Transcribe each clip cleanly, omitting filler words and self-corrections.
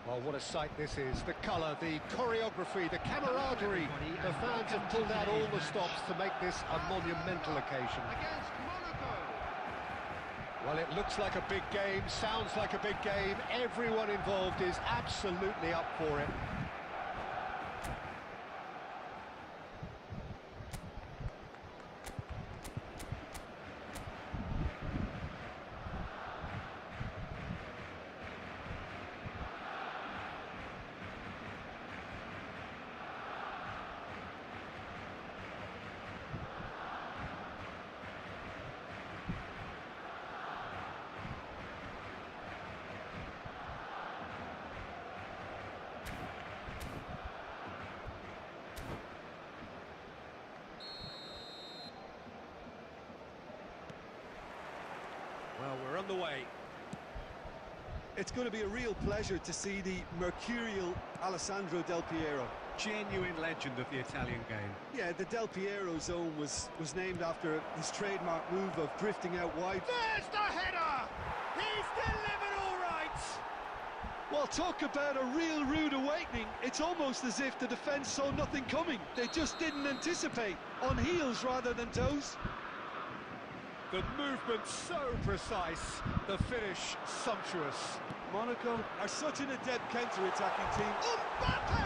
Well, what a sight this is. The colour, the choreography, the camaraderie. The fans have pulled out all the stops to make this a monumental occasion. Against Monaco. Well, it looks like a big game, sounds like a big game. Everyone involved is absolutely up for it. Well, we're on the way. It's going to be a real pleasure to see the mercurial Alessandro Del Piero. Genuine legend of the Italian game. Yeah, the Del Piero zone was named after his trademark move of drifting out wide. There's the header! He's delivered all right! Well, talk about a real rude awakening. It's almost as if the defence saw nothing coming. They just didn't anticipate. On heels rather than toes. The movement so precise, the finish sumptuous. Monaco are such an adept counter-attacking team. Mbappe!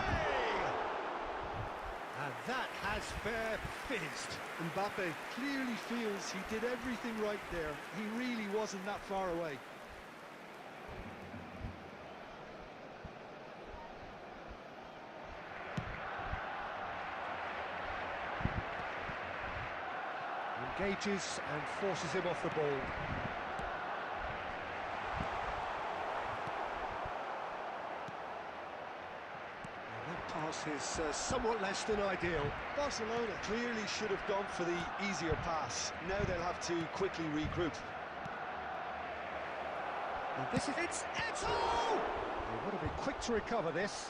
And that has fair fizzed. Mbappe clearly feels he did everything right there. He really wasn't that far away. Engages and forces him off the ball. And that pass is somewhat less than ideal. Barcelona clearly should have gone for the easier pass. Now they'll have to quickly regroup. And this is... It's Eto'o! They want to be quick to recover this.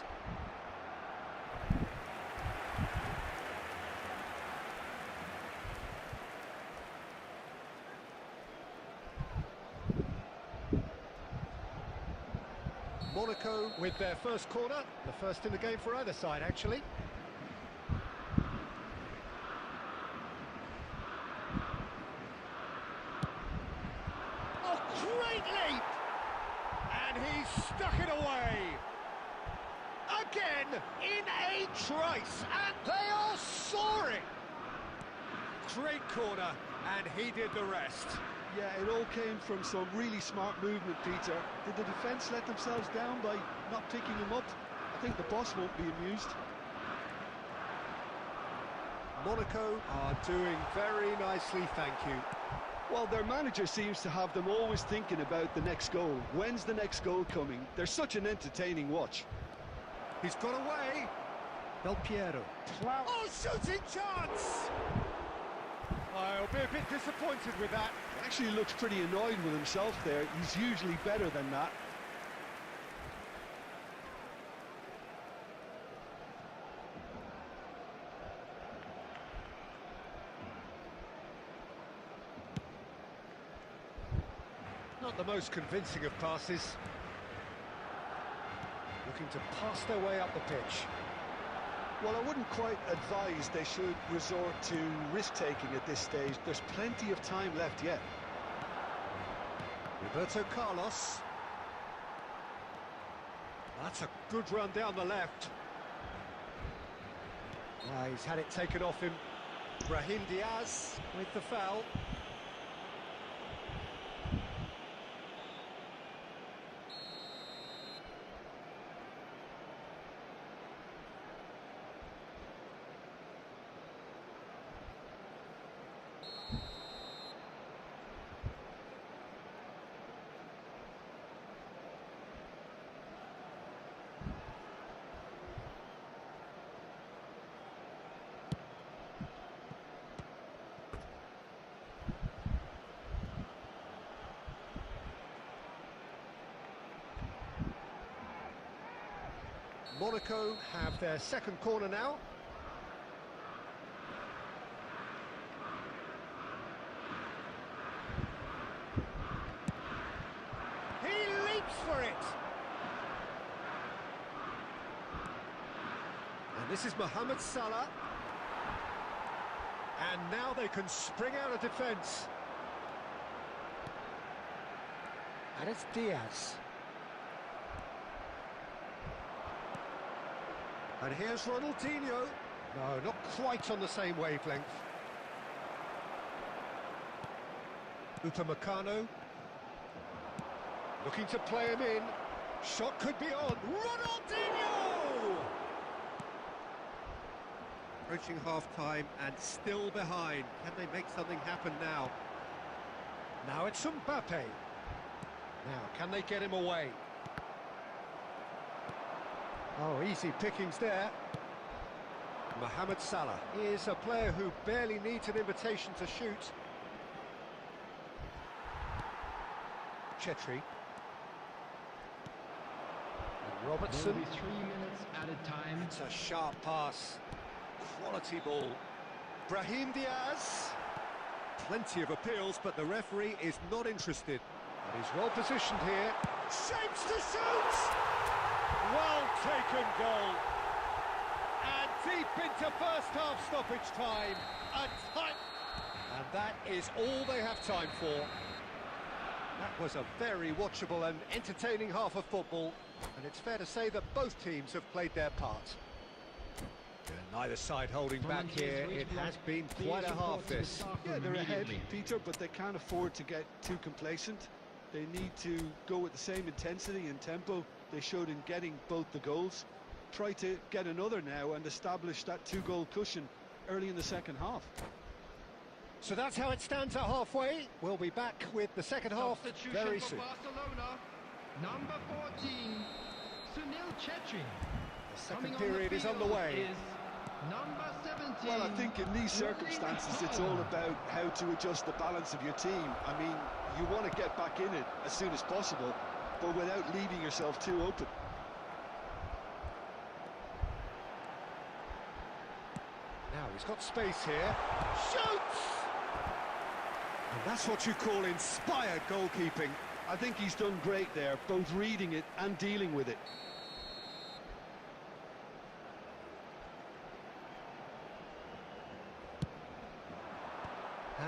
Monaco with their first corner, the first in the game for either side, actually. Oh, great leap! And he stuck it away! Again, in a trice, and they are soaring! Great corner, and he did the rest. Yeah, it all came from some really smart movement, Peter. Did the defence let themselves down by not picking him up? I think the boss won't be amused. Monaco are doing very nicely, thank you. Well, their manager seems to have them always thinking about the next goal. When's the next goal coming? They're such an entertaining watch. He's got away. Del Piero. Oh, shooting chance! I'll be a bit disappointed with that. Actually looks pretty annoyed with himself there. He's usually better than that. Not the most convincing of passes. Looking to pass their way up the pitch. Well, I wouldn't quite advise they should resort to risk-taking at this stage. There's plenty of time left yet. Roberto Carlos. That's a good run down the left. He's had it taken off him. Brahim Diaz with the foul. Monaco have their second corner now. He leaps for it. This is Mohamed Salah. And now they can spring out of defence. And it's Diaz. And here's Ronaldinho. No, not quite on the same wavelength. Upamecano. Looking to play him in. Shot could be on. Ronaldinho! Approaching half-time and still behind. Can they make something happen now? Now it's Mbappe. Now, can they get him away? Oh, easy pickings there. Mohamed Salah is a player who barely needs an invitation to shoot. Chetri. And Robertson. There will be 3 minutes added time. It's a sharp pass. Quality ball. Brahim Diaz. Plenty of appeals, but the referee is not interested. And he's well positioned here. Shapes to shoot! Well taken goal. And deep into first half stoppage time. A tight... And that is all they have time for. That was a very watchable and entertaining half of football. And it's fair to say that both teams have played their part. And neither side holding back here. It has been quite a half this. Yeah, they're ahead, Peter, but they can't afford to get too complacent. They need to go with the same intensity and tempo they showed in getting both the goals. Try to get another now and establish that two-goal cushion early in the second half. So that's how it stands at halfway. We'll be back with the second half very soon. Barcelona, number 14, Sunil Chetri. The second period is on the way. Number 17. Well, I think in these circumstances it's all about how to adjust the balance of your team. I mean, you want to get back in it as soon as possible, but without leaving yourself too open. Now he's got space here. Shoots! And that's what you call inspired goalkeeping. I think he's done great there, both reading it and dealing with it.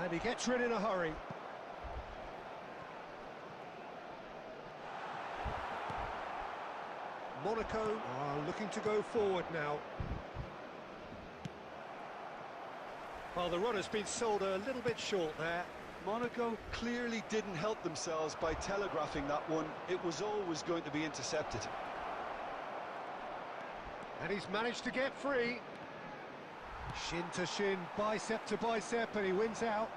And he gets rid in a hurry. Monaco are looking to go forward now. Well, the run has been sold a little bit short there. Monaco clearly didn't help themselves by telegraphing that one. It was always going to be intercepted. And he's managed to get free. Shin to shin, bicep to bicep, and he wins out.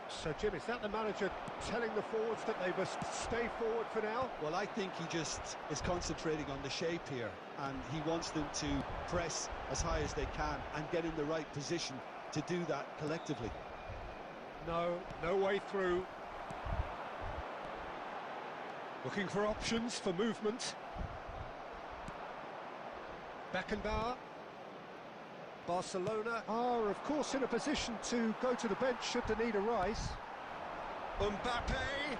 So, Jim, is that the manager telling the forwards that they must stay forward for now? Well, I think he just is concentrating on the shape here, and he wants them to press as high as they can and get in the right position to do that collectively. No way through. Looking for options for movement. Beckenbauer. Barcelona are, of course, in a position to go to the bench should the need arise. Mbappe!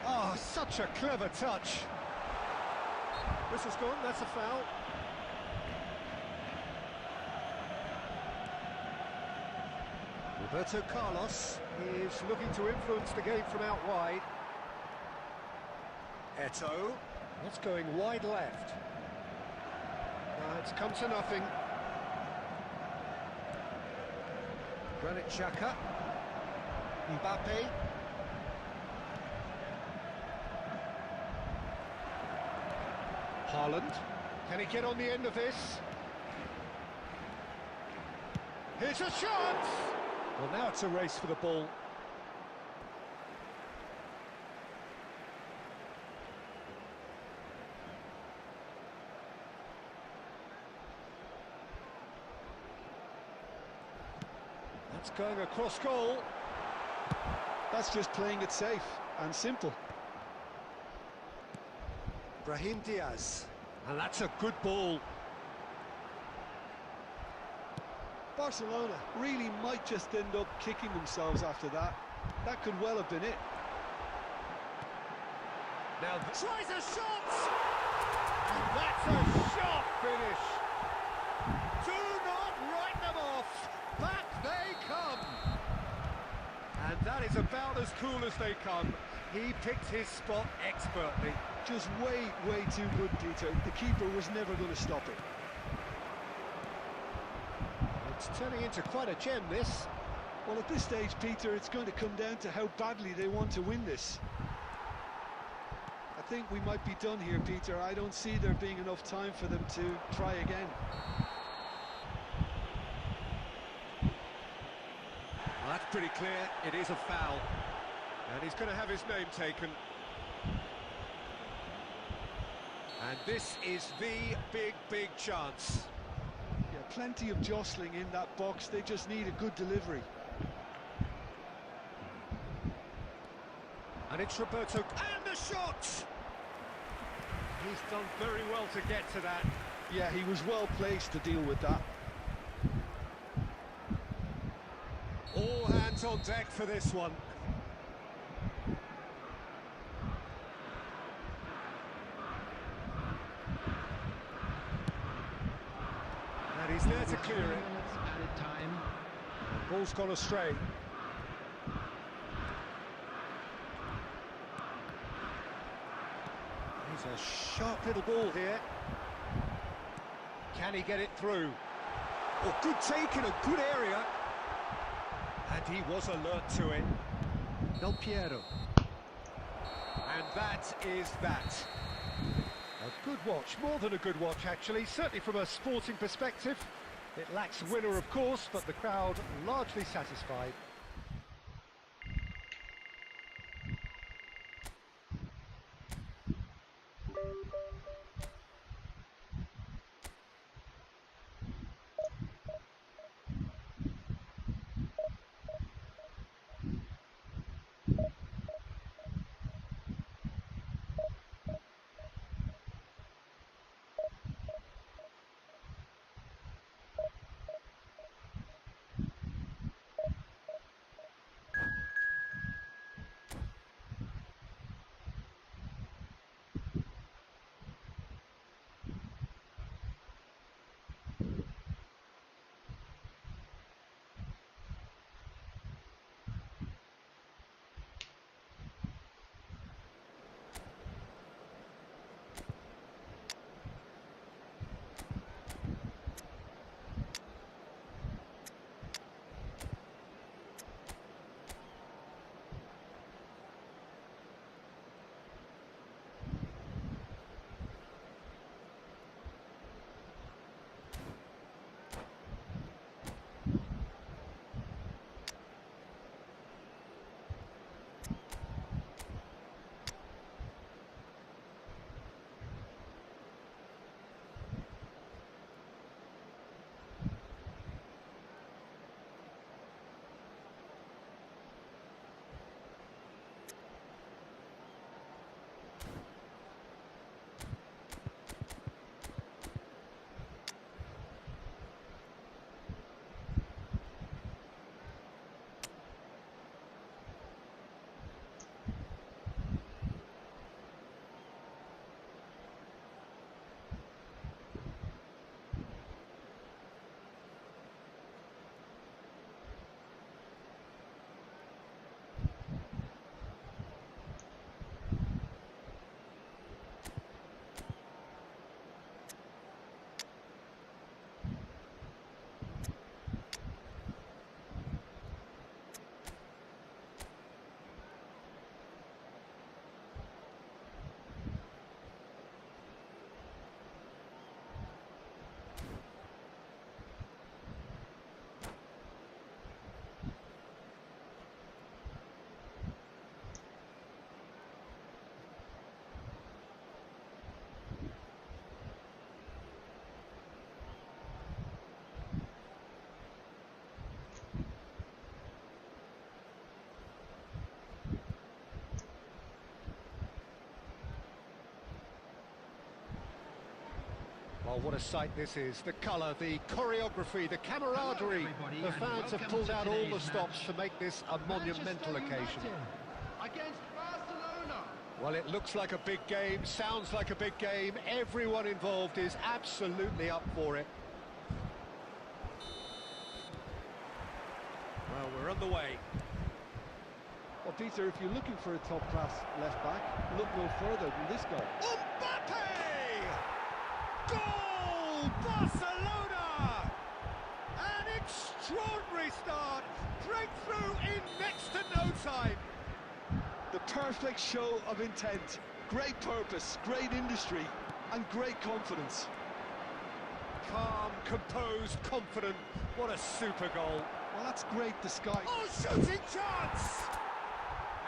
Oh, such a clever touch. Whistle's gone, that's a foul. Roberto Carlos is looking to influence the game from out wide. Eto'o, that's going wide left. It's come to nothing. Granit Xhaka. Mbappe. Haaland. Can he get on the end of this? Here's a shot! Well, now it's a race for the ball. That's going across goal. That's just playing it safe and simple. Brahim Diaz. And that's a good ball. Barcelona really might just end up kicking themselves after that. That could well have been it. Now tries a shot! And that's a sharp finish! is about as cool as they come. He picked his spot expertly. Just way too good, Peter. The keeper was never going to stop it. It's turning into quite a gem, this. Well, at this stage, Peter, it's going to come down to how badly they want to win this. I think we might be done here, Peter. I don't see there being enough time for them to try again. Well, that's pretty clear. It is a foul. And he's going to have his name taken. And this is the big chance. Yeah, plenty of jostling in that box. They just need a good delivery. And it's Roberto. And the shot! He's done very well to get to that. Yeah, he was well placed to deal with that. All hands on deck for this one. And he's there to clear it. Added time. Ball's gone astray. He's a sharp little ball here. Can he get it through? Oh, good take in a good area. And he was alert to it. Del Piero. And that is that. A good watch, more than a good watch actually, certainly from a sporting perspective. It lacks a winner of course, but the crowd largely satisfied. Well, what a sight this is. The colour, the choreography, the camaraderie. The fans have pulled out all the stops to make this a monumental occasion. Against Barcelona. Well, it looks like a big game, sounds like a big game. Everyone involved is absolutely up for it. Well, we're underway. Well, Peter, if you're looking for a top-class left-back, look no further than this guy. Mbappe! Goal! Barcelona! An extraordinary start. Breakthrough in next to no time. The perfect show of intent. Great purpose, great industry, and great confidence. Calm, composed, confident. What a super goal. Well, that's great disguise. Oh, shooting chance!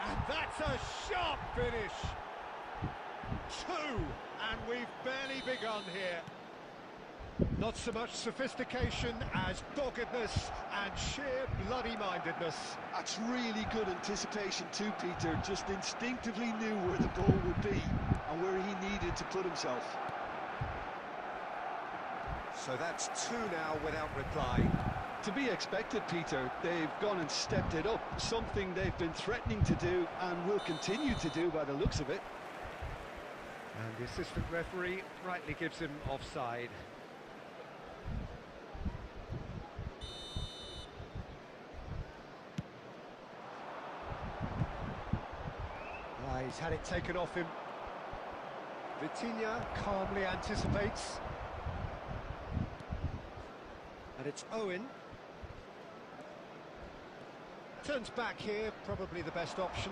And that's a sharp finish. 2, and we've barely begun here. Not so much sophistication as doggedness and sheer bloody-mindedness. That's really good anticipation too, Peter. Just instinctively knew where the ball would be and where he needed to put himself. So that's 2 now without reply. To be expected, Peter. They've gone and stepped it up, something they've been threatening to do and will continue to do by the looks of it. And the assistant referee rightly gives him offside. He's had it taken off him. Vitinha calmly anticipates. And it's Owen. Turns back here, probably the best option.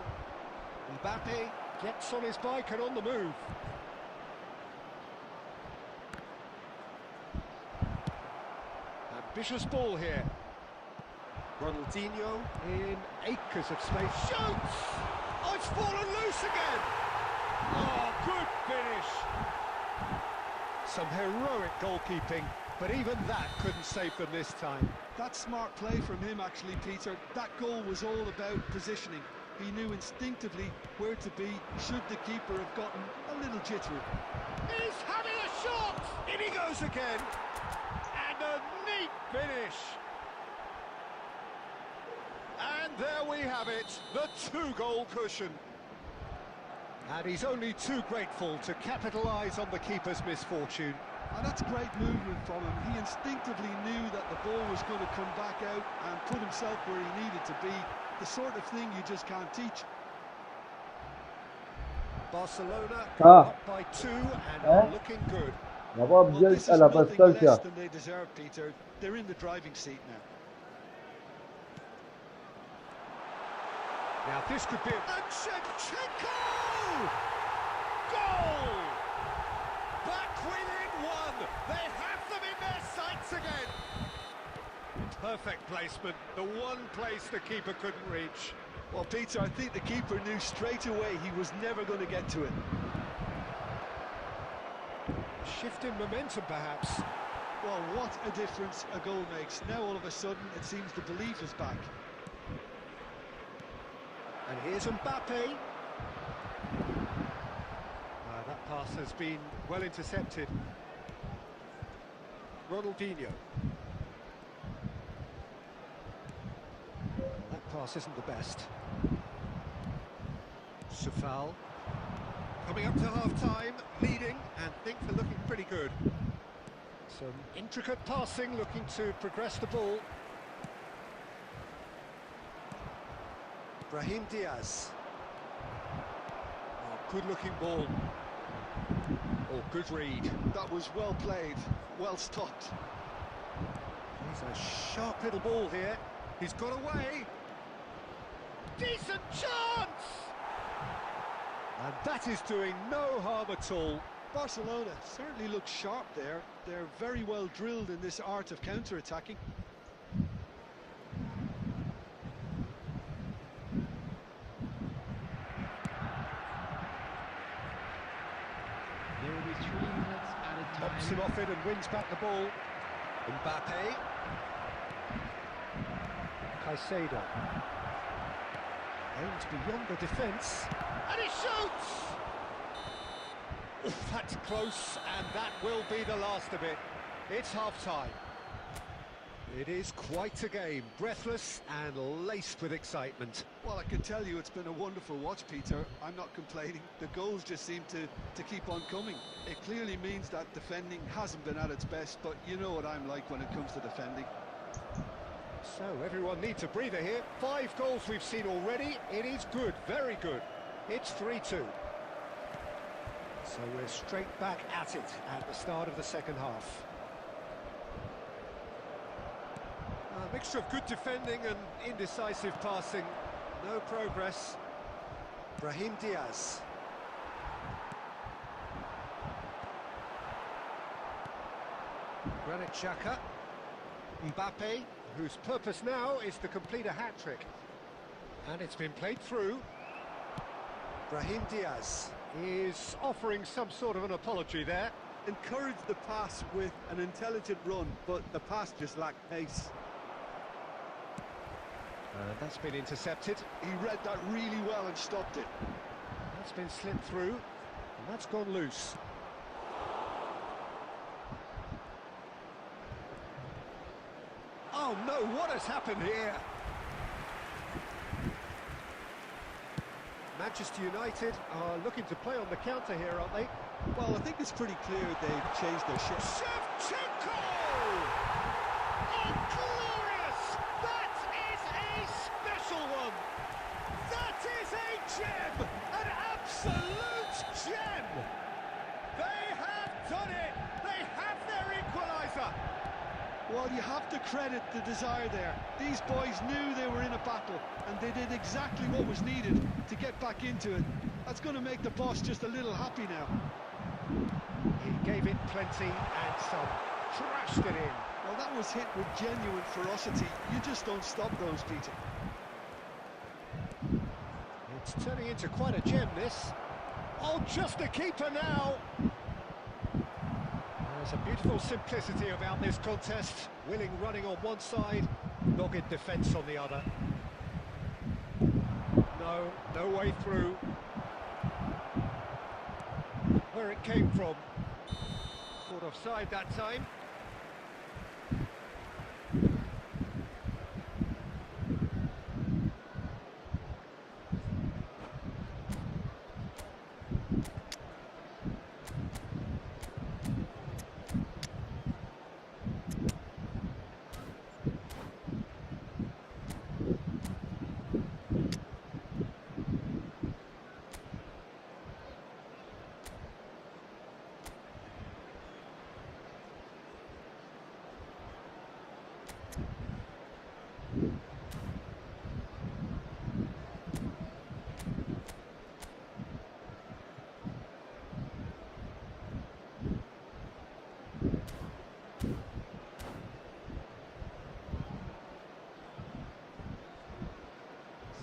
Mbappe gets on his bike and on the move. Ambitious ball here. Ronaldinho in acres of space. Shoots! Oh, it's fallen loose again! Oh, good finish! Some heroic goalkeeping, but even that couldn't save them this time. That's smart play from him, actually, Peter. That goal was all about positioning. He knew instinctively where to be should the keeper have gotten a little jittery. He's having a shot! In he goes again! And a neat finish! And there we have it, the 2-goal cushion. And he's only too grateful to capitalise on the keeper's misfortune. And that's great movement from him. He instinctively knew that the ball was going to come back out and put himself where he needed to be. The sort of thing you just can't teach. Barcelona Ah. up by 2 and are looking good. On va pas Well, bien this à is la nothing pastel, less tiens. than they deserve, Peter. They're in the driving seat now. Now this could be and Shevchenko! Goal! Back within 1. They have them in their sights again. Perfect placement. The one place the keeper couldn't reach. Well, Peter, I think the keeper knew straight away he was never going to get to it. Shift in momentum, perhaps. Well, what a difference a goal makes. Now all of a sudden it seems the belief is back. And here's Mbappe. That pass has been well intercepted. Ronaldinho. That pass isn't the best. Safal. Coming up to half-time, leading, and think they're looking pretty good. Some intricate passing, looking to progress the ball. Brahim Diaz. Oh, good-looking ball. Oh, good read. That was well played, well stopped. He's a sharp little ball here. He's got away. Decent chance! And that is doing no harm at all. Barcelona certainly looks sharp there. They're very well drilled in this art of counter-attacking. There will be 3 minutes at a Pops time. him off it and wins back the ball. Mbappe. Caicedo. Aimed beyond the defence. And he shoots! Oof, that's close, and that will be the last of it. It's half-time. It is quite a game, breathless and laced with excitement. Well, I can tell you it's been a wonderful watch, Peter. I'm not complaining. The goals just seem to keep on coming. It clearly means that defending hasn't been at its best, but you know what I'm like when it comes to defending. So everyone needs a breather here. 5 goals we've seen already. It is good, very good. It's 3-2. So we're straight back at it at the start of the second half. A mixture of good defending and indecisive passing. No progress. Brahim Diaz. Granit Xhaka. Mbappe, whose purpose now is to complete a hat-trick. And it's been played through. Brahim Diaz is offering some sort of an apology there. Encouraged the pass with an intelligent run, but the pass just lacked pace. That's been intercepted. He read that really well and stopped it. That's been slipped through, and that's gone loose. Oh no, what has happened here? Manchester United are looking to play on the counter here, aren't they? Well, I think it's pretty clear they've changed their shape. Shevchenko! Oh, glorious! That is a special one! That is a gem! An absolute gem! They have done it! They have their equaliser! Well, you have to credit the desire there. These boys knew they were in a battle, and they did exactly what was needed to get back into it. That's going to make the boss just a little happy now. He gave it plenty and some, trashed it in. Well, that was hit with genuine ferocity. You just don't stop those, Peter. It's turning into quite a gem, this. Oh, just a keeper now. There's a beautiful simplicity about this contest. Willing running on one side, dogged defence on the other. No way through. Where it came from. Caught offside that time.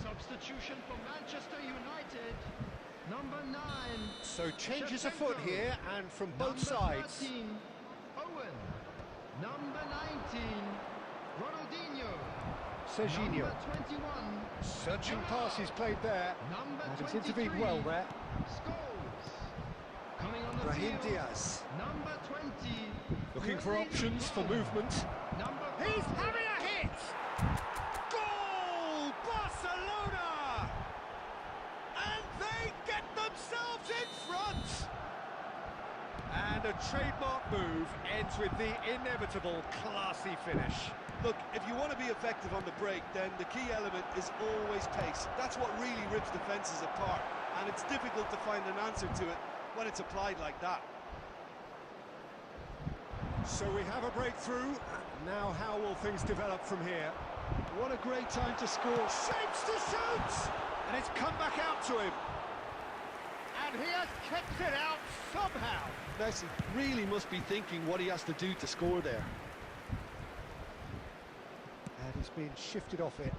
Substitution for Manchester United. Number 9. So changes afoot Shevchenko. here, and from both Number sides. 13, Owen. Number 19, Ronaldinho. Serginho. Number 21, Searching passes played there. Number And it's 23, intervened well there. Scholes. Coming on the Brahim field. Diaz. Number 20. Looking for options for movement. Number He's 5. having a hit! Goal! Barcelona! And they get themselves in front! And a trademark move ends with the inevitable classy finish. Look, if you want to be effective on the break, then the key element is always pace. That's what really rips defences apart, and it's difficult to find an answer to it when it's applied like that. So we have a breakthrough. Now how will things develop from here? What a great time to score. Shapes to shoot! And it's come back out to him. And he has kept it out somehow. Messi really must be thinking what he has to do to score there. And he's been shifted off it.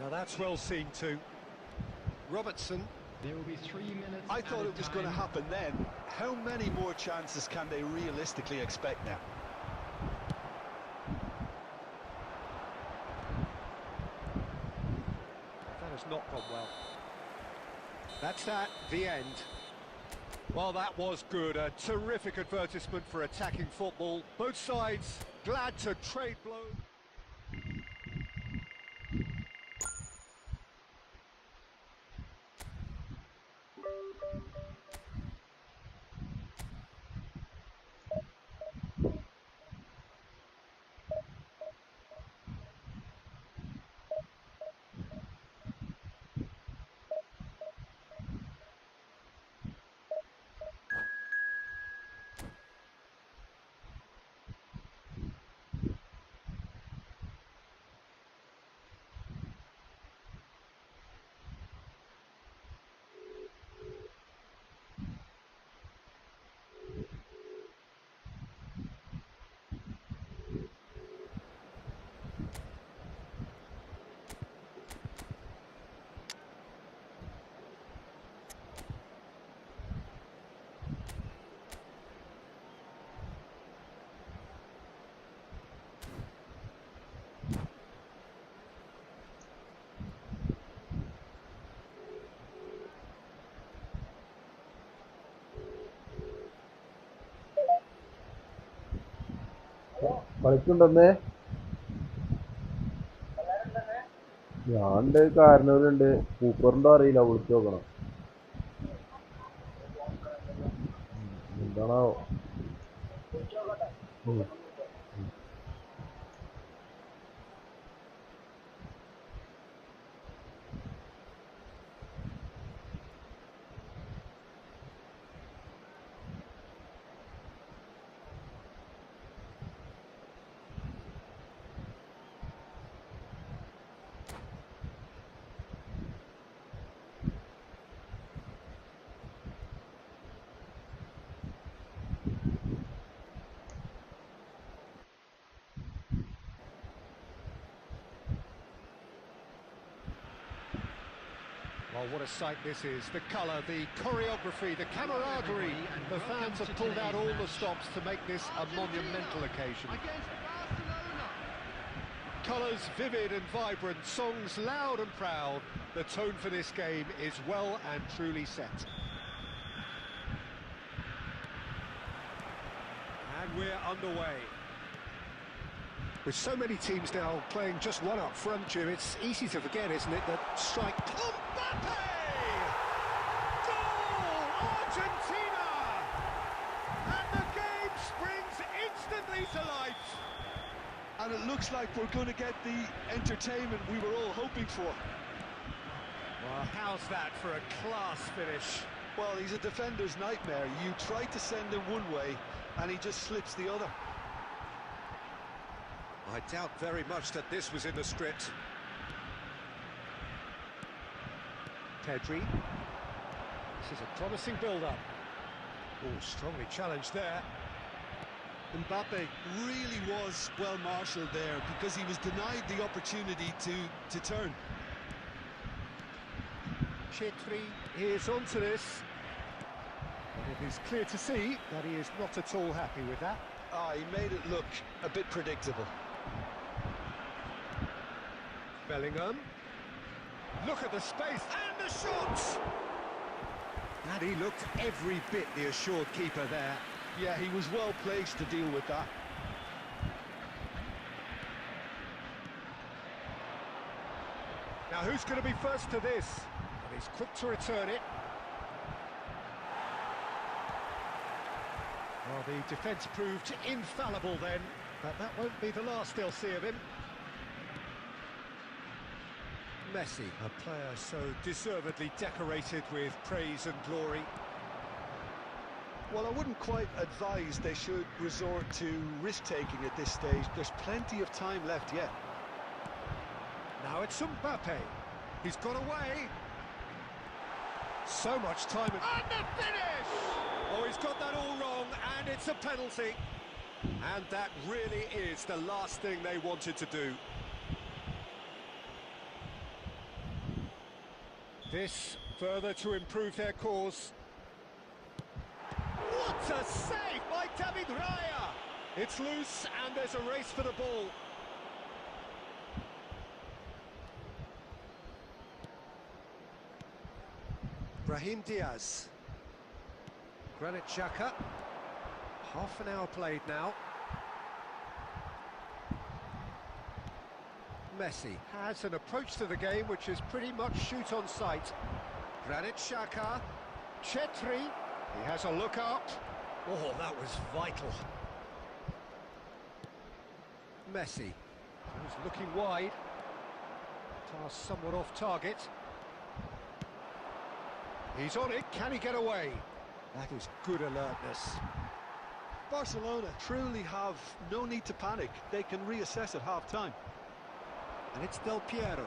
Now that's well seen too. Robertson. There will be 3 minutes. I thought it was going to time. happen then. How many more chances can they realistically expect now? That has not gone well. That's the end. Well, that was good. A terrific advertisement for attacking football. Both sides glad to trade blows. കളിക്കുണ്ടെന്നേ ഞാനുണ്ട് കാരണവരുണ്ട് കൂപ്പറിന്റെ അറിയില്ല വിളിച്ചു നോക്കണം എന്താണോ Well, what a sight this is. The colour, the choreography, the camaraderie. The fans have pulled out all the stops to make this a monumental occasion. Colours vivid and vibrant, songs loud and proud. The tone for this game is well and truly set. And we're underway. With so many teams now playing just one up front, Jim, it's easy to forget, isn't it, that strike... Mbappe! Goal! Argentina! And the game springs instantly to life. And it looks like we're going to get the entertainment we were all hoping for. Well, how's that for a class finish? Well, he's a defender's nightmare. You try to send him one way, and he just slips the other. I doubt very much that this was in the script. Pedri. This is a promising build-up. Oh, strongly challenged there. Mbappe really was well marshalled there because he was denied the opportunity to turn. D-3 is onto this. And it is clear to see that he is not at all happy with that. He made it look a bit predictable. Bellingham. Look at the space and the shots! And he looked every bit the assured keeper there. Yeah, he was well placed to deal with that. Now who's going to be first to this? And he's quick to return it. Well, the defence proved infallible then, but that won't be the last they'll see of him. Messi, a player so deservedly decorated with praise and glory. Well, I wouldn't quite advise they should resort to risk-taking at this stage. There's plenty of time left yet. Now it's Mbappe. He's got away. So much time. And the finish! Oh, he's got that all wrong, and it's a penalty. And that really is the last thing they wanted to do. This further to improve their cause. What a save by David Raya! It's loose and there's a race for the ball. Brahim Diaz. Granit Xhaka. Half an hour played now. Messi has an approach to the game which is pretty much shoot on sight. Granit Xhaka. D-3. He has a look up. Oh, that was vital. Messi. He's looking wide. Pass somewhat off target. He's on it. Can he get away? That is good alertness. Barcelona truly have no need to panic. They can reassess at half-time. And it's Del Piero.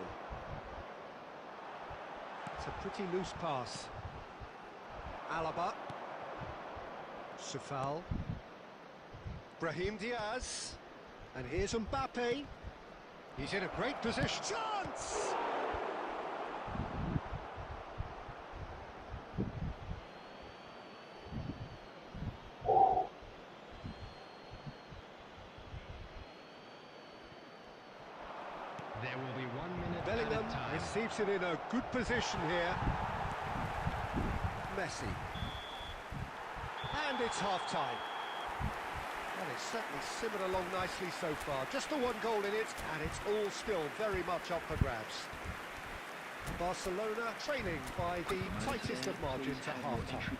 It's a pretty loose pass. Alaba. Safal. Brahim Diaz. And here's Mbappe. He's in a great position. Chance! There will be 1 minute Bellingham added time. receives it in a good position here. Messi. And it's half-time. Well, it's certainly simmered along nicely so far. Just the one goal in it, and it's all still very much up for grabs. Barcelona trailing by the tightest of margins at half-time.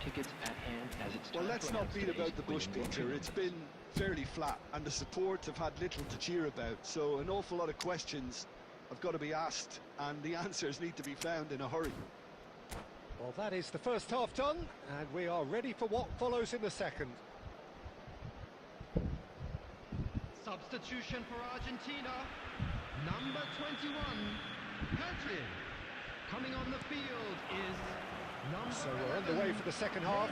Well, let's not beat about the bush, Peter. It's been fairly flat, and the support have had little to cheer about. So an awful lot of questions have got to be asked, and the answers need to be found in a hurry. Well, that is the first half done, and we are ready for what follows in the second. Substitution for Argentina. Number 21, Pedri. Coming on the field is number So we're underway for the second half.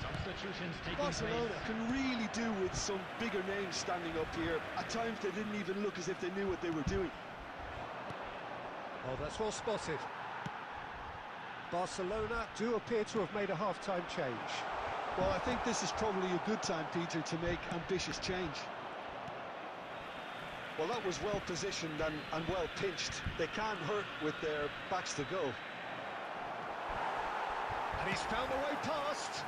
Substitutions taking Barcelona place. can really do with some bigger names standing up here. At times they didn't even look as if they knew what they were doing. Oh, that's well spotted. Barcelona do appear to have made a half-time change. Well, I think this is probably a good time, Peter, to make ambitious change. Well, that was well positioned and well pinched. They can't hurt with their backs to go. And he's found the way past.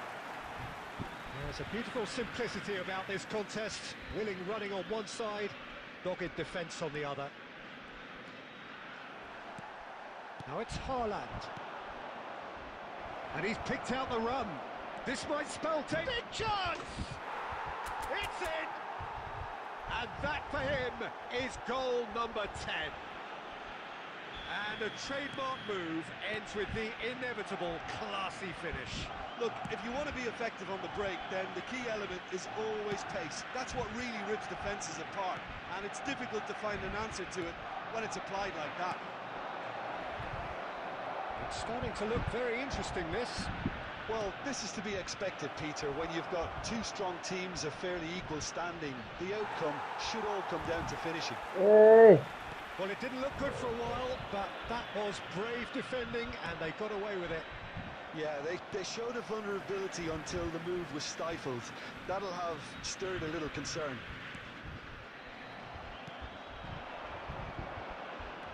There's a beautiful simplicity about this contest. Willing running on one side, dogged defence on the other. Now it's Haaland. And he's picked out the run. This might spell take. Big chance! It's in! And that for him is goal number 10. And a trademark move ends with the inevitable classy finish. Look, if you want to be effective on the break, then the key element is always pace. That's what really rips defences apart, and it's difficult to find an answer to it when it's applied like that. It's starting to look very interesting, this. Well, this is to be expected, Peter. When you've got two strong teams of fairly equal standing, the outcome should all come down to finishing. Hey! Well, it didn't look good for a while, but that was brave defending, and they got away with it. Yeah, they showed a vulnerability until the move was stifled. That'll have stirred a little concern.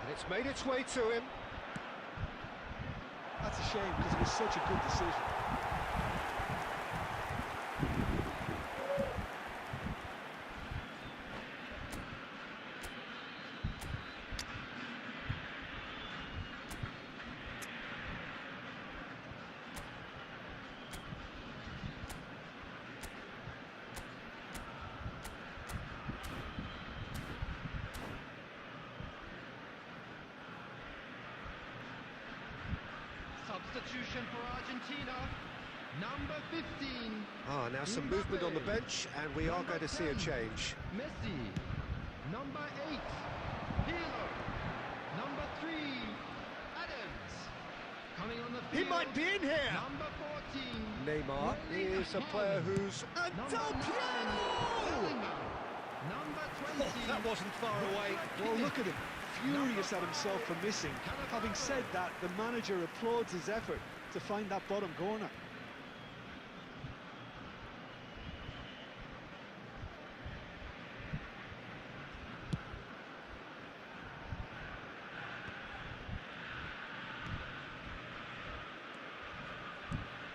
And it's made its way to him. That's a shame, because it was such a good decision. Substitution for Argentina. Number 15. Now some movement on the bench, and we are going to see a change. Messi. Number 8. Pirlo. Number 3. Adams. Coming on the field. He might be in here. Number 14. Neymar is a player who's... And Del Piero! Number 20. Oh, that wasn't far away. Well, look at him, furious at himself for missing. Having said that, the manager applauds his effort to find that bottom corner.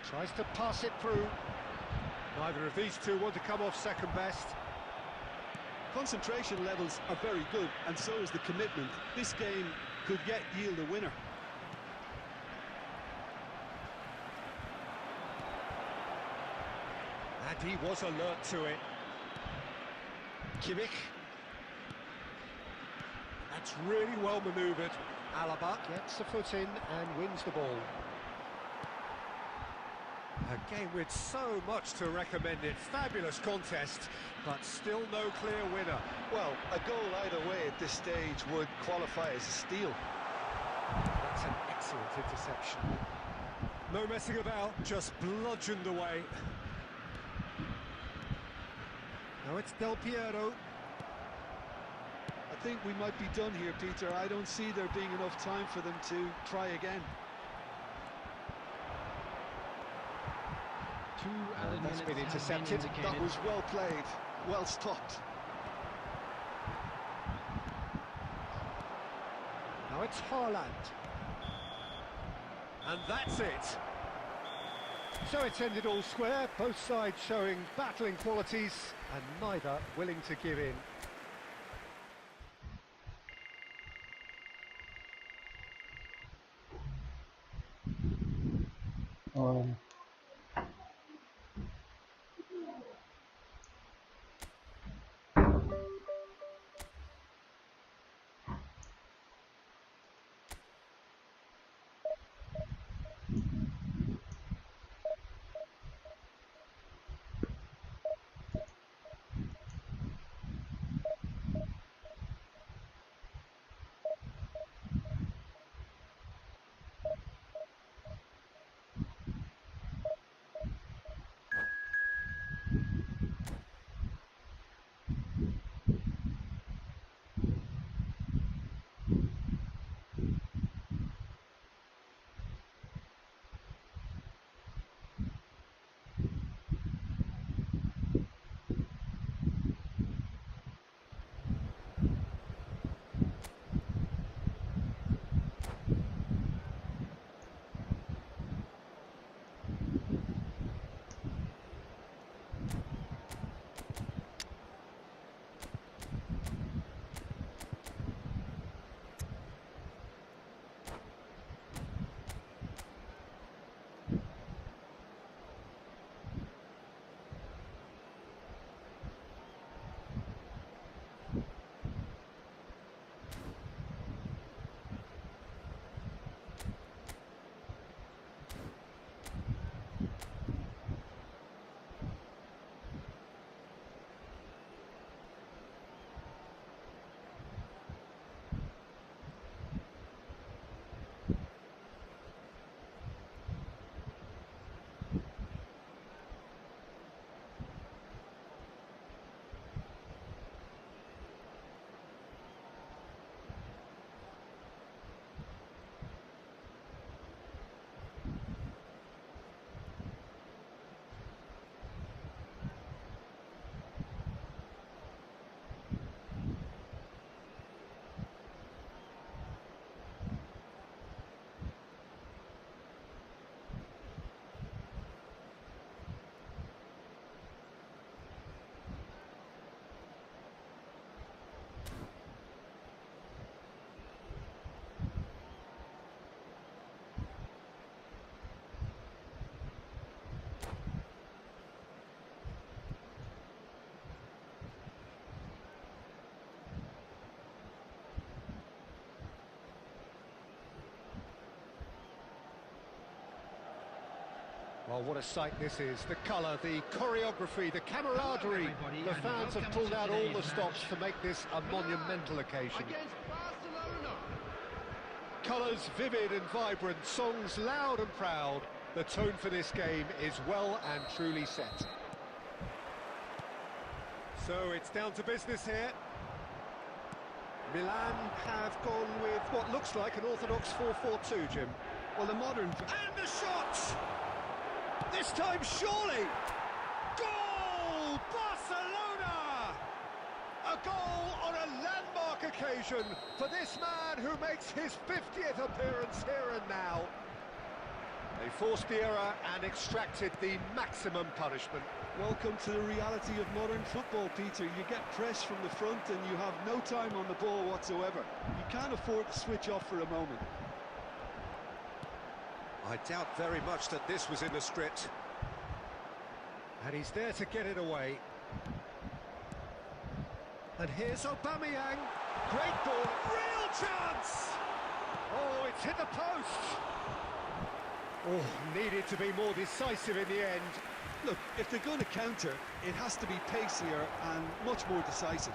Tries to pass it through. Neither of these two want to come off second best. Concentration levels are very good, and so is the commitment. This game could yet yield a winner. And he was alert to it. Kimmich. That's really well manoeuvred. Alaba gets the foot in and wins the ball. A game with so much to recommend it. Fabulous contest, but still no clear winner. Well, a goal either way at this stage would qualify as a steal. That's an excellent interception. No messing about, just bludgeoned away. Now it's Del Piero. I think we might be done here, Peter. I don't see there being enough time for them to try again. That's been intercepted. That was well played, well stopped. Now it's Haaland. And that's it. So it's ended all square, both sides showing battling qualities and neither willing to give in. Um, Well, what a sight this is. The colour, the choreography, the camaraderie. The fans have pulled out all the stops to make this a monumental occasion. Against Barcelona. Colours vivid and vibrant, songs loud and proud. The tone for this game is well and truly set. So it's down to business here. Milan have gone with what looks like an orthodox 4-4-2, Jim. Well, the modern... And the shot! This time, surely! Goal! Barcelona! A goal on a landmark occasion for this man who makes his 50th appearance here and now. They forced the error and extracted the maximum punishment. Welcome to the reality of modern football, Peter. You get pressed from the front and you have no time on the ball whatsoever. You can't afford to switch off for a moment. I doubt very much that this was in the script. And he's there to get it away. And here's Aubameyang. Great ball. Real chance! Oh, it's hit the post. Oh, needed to be more decisive in the end. Look, if they're going to counter, it has to be pacier and much more decisive.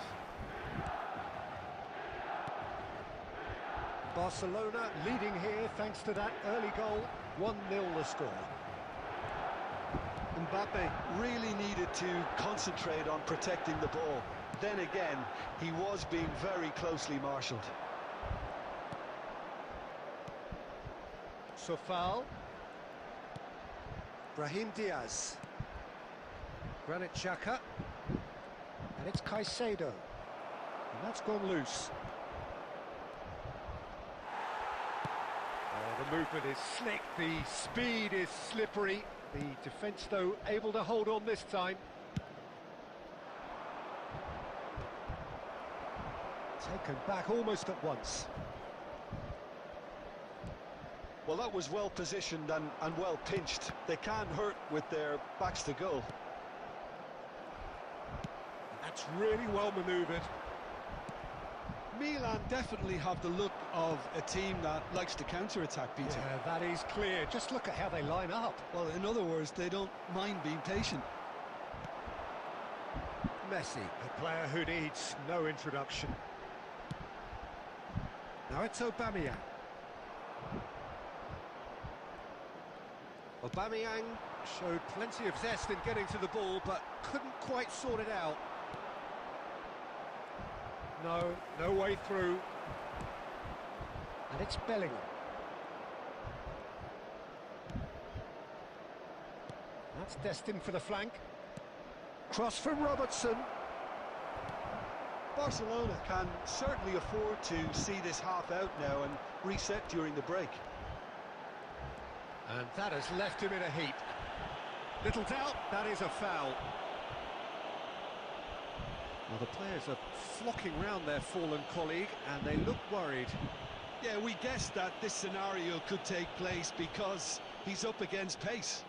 Barcelona leading here thanks to that early goal. 1-0 the score. Mbappe really needed to concentrate on protecting the ball. Then again, he was being very closely marshalled. So foul. Brahim Diaz. Granit Xhaka. And it's Caicedo. And that's gone loose. Oh, the movement is slick, the speed is slippery. The defence, though, able to hold on this time. Taken back almost at once. Well, that was well positioned and well pinched. They can't hurt with their backs to goal. That's really well manoeuvred. Milan definitely have the look of a team that likes to counter-attack, Peter. Yeah, that is clear. Just look at how they line up. Well, in other words, they don't mind being patient. Messi, a player who needs no introduction. Now it's Aubameyang. Aubameyang showed plenty of zest in getting to the ball, but couldn't quite sort it out. No way through. And it's Bellingham. That's destined for the flank. Cross from Robertson. Barcelona can certainly afford to see this half out now and reset during the break. And that has left him in a heap. Little doubt, that is a foul. Well, the players are flocking round their fallen colleague, and they look worried. Yeah, we guessed that this scenario could take place because he's up against pace.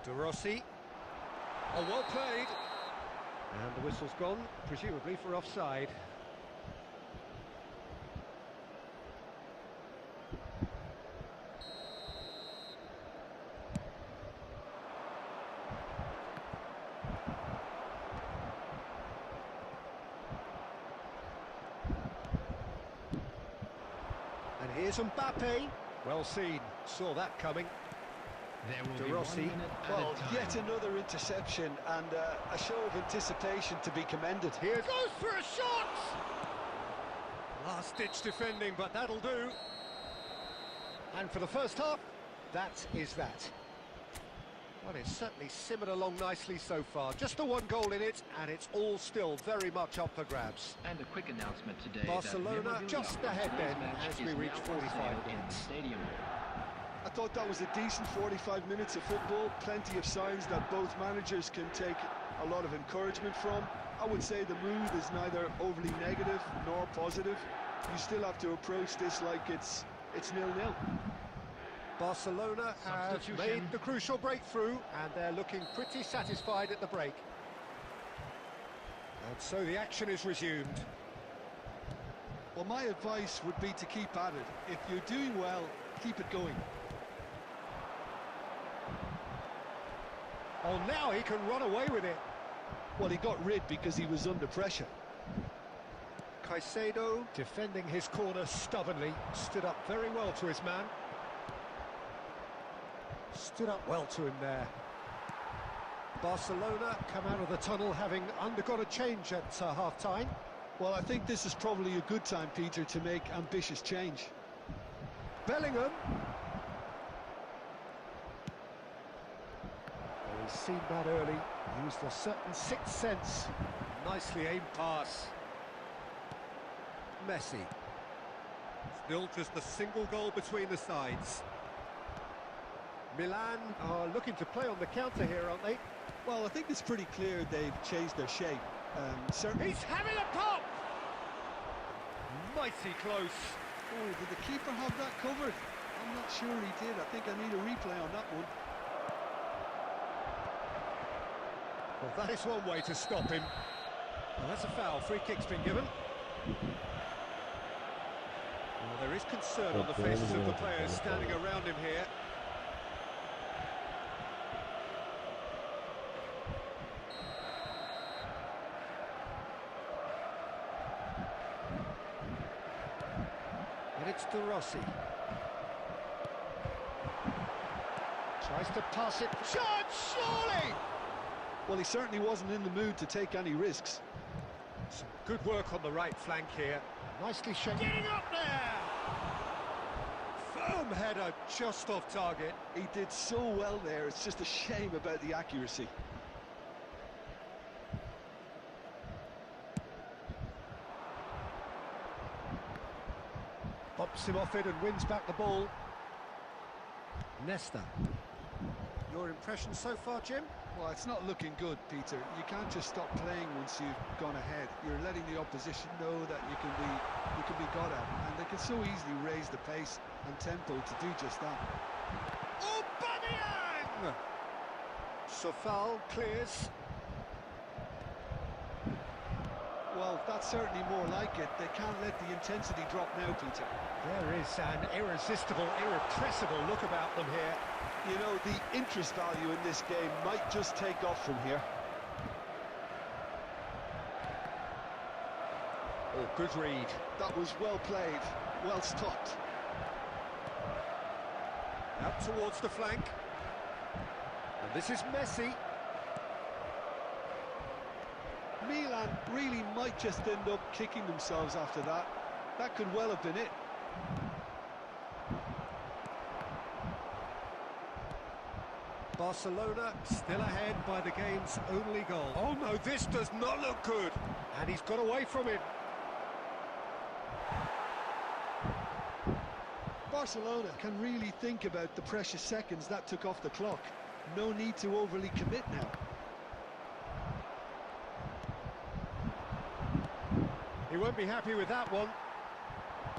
De Rossi. Oh, well played. And the whistle's gone, presumably for offside. And here's Mbappe. Well seen, saw that coming. There will De be 1 Rossi. minute Well, added time. yet another interception and a show of anticipation to be commended. Here goes for a shot! Last-ditch defending, but that'll do. And for the first half, that is that. Well, it's certainly simmered along nicely so far. Just the one goal in it, and it's all still very much up for grabs. And a quick announcement today. Barcelona that just ahead then, as we reach 45 in the minutes. stadium. I thought that was a decent 45 minutes of football. Plenty of signs that both managers can take a lot of encouragement from. I would say the mood is neither overly negative nor positive. You still have to approach this like it's 0-0. Barcelona have Substitution. made the crucial breakthrough, and they're looking pretty satisfied at the break. And so the action is resumed. Well, my advice would be to keep at it. If you're doing well, keep it going. Oh, now he can run away with it. Well, he got rid because he was under pressure. Caicedo defending his corner stubbornly, stood up very well to his man. Stood up well to him there. Barcelona come out of the tunnel having undergone a change at half-time. Well, I think this is probably a good time, Peter, to make ambitious change. Bellingham. Well, he's seen that early, used a certain sixth sense. Nicely aimed pass. Messi. Still just a single goal between the sides. Milan are looking to play on the counter here, aren't they? Well, I think it's pretty clear they've changed their shape. Certainly. He's having a pop! Mighty close. Oh, did the keeper have that covered? I'm not sure he did. I think I need a replay on that one. Well, that is one way to stop him. Well, that's a foul. Free kick's been given. Well, there is concern on the faces of the players standing around him here. And it's De Rossi. Tries to pass it. Shot, surely! Well, he certainly wasn't in the mood to take any risks. Some good work on the right flank here. Nicely shaken. Getting up there! Firm header, just off target. He did so well there, it's just a shame about the accuracy. gets him off it and wins back the ball. Nesta. Your impression so far, Jim? Well, it's not looking good, Peter. You can't just stop playing once you've gone ahead. You're letting the opposition know that you can be got at, and they can so easily raise the pace and tempo to do just that. Aubameyang! Sofal clears. Well, that's certainly more like it. They can't let the intensity drop now, Peter. There is an irresistible, irrepressible look about them here. You know, the interest value in this game might just take off from here. Oh, good read. That was well played, well stopped. Out towards the flank. And this is Messi. Milan really might just end up kicking themselves after that. That could well have been it. Barcelona still ahead by the game's only goal. Oh no, this does not look good. And he's got away from it. Barcelona can really think about the precious seconds that took off the clock. No need to overly commit now. He won't be happy with that one.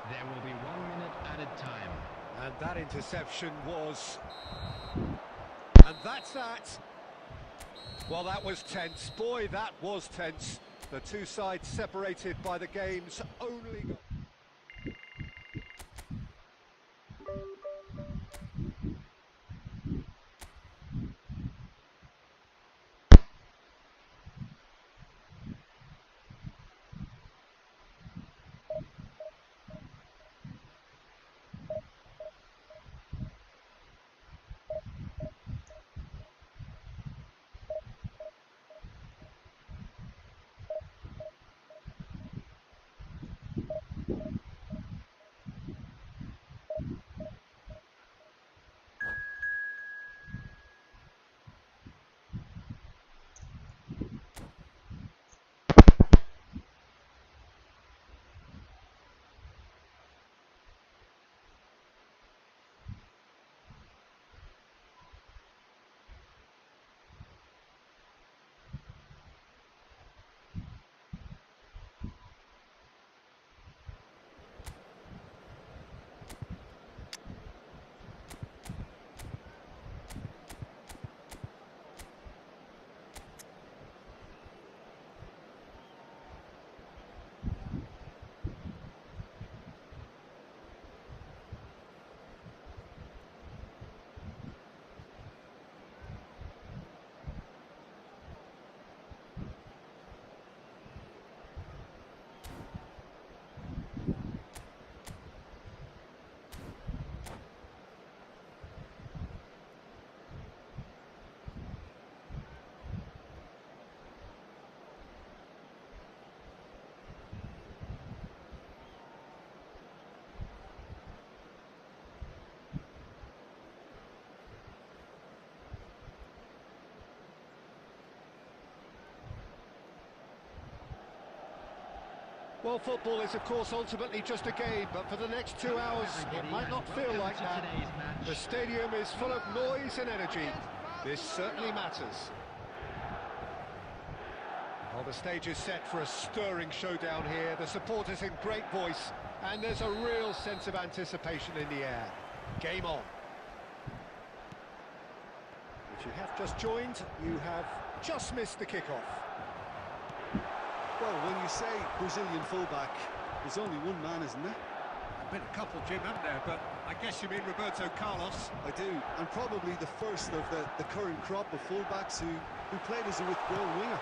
There will be 1 minute added time. And that interception was... And that's that. Well, that was tense. Boy, that was tense. The two sides separated by the game's only goal. Well, football is, of course, ultimately just a game, but for the next 2 hours, it might not feel like that. The stadium is full of noise and energy. This certainly matters. Well, the stage is set for a stirring showdown here. The supporters in great voice, and there's a real sense of anticipation in the air. Game on. If you have just joined, you have just missed the kickoff. Well, when you say Brazilian fullback, there's only one man, isn't there? There's been a couple, Jim, haven't there? But I guess you mean Roberto Carlos. I do, and probably the first of the current crop of fullbacks who played as a withdrawn winger.